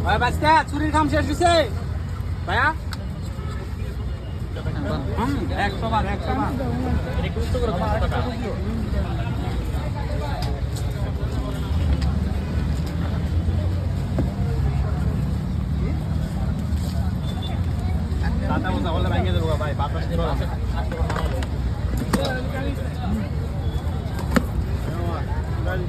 ভাই বাচ্চা চুরির কাম শেষ হইছে ভাইয়া 100 বার 100 বার এটা কষ্ট করে 500 টাকা দাদা বসা বলে ভাঙিয়ে দেবো ভাই বাতাস পুরো আছে গাড়ি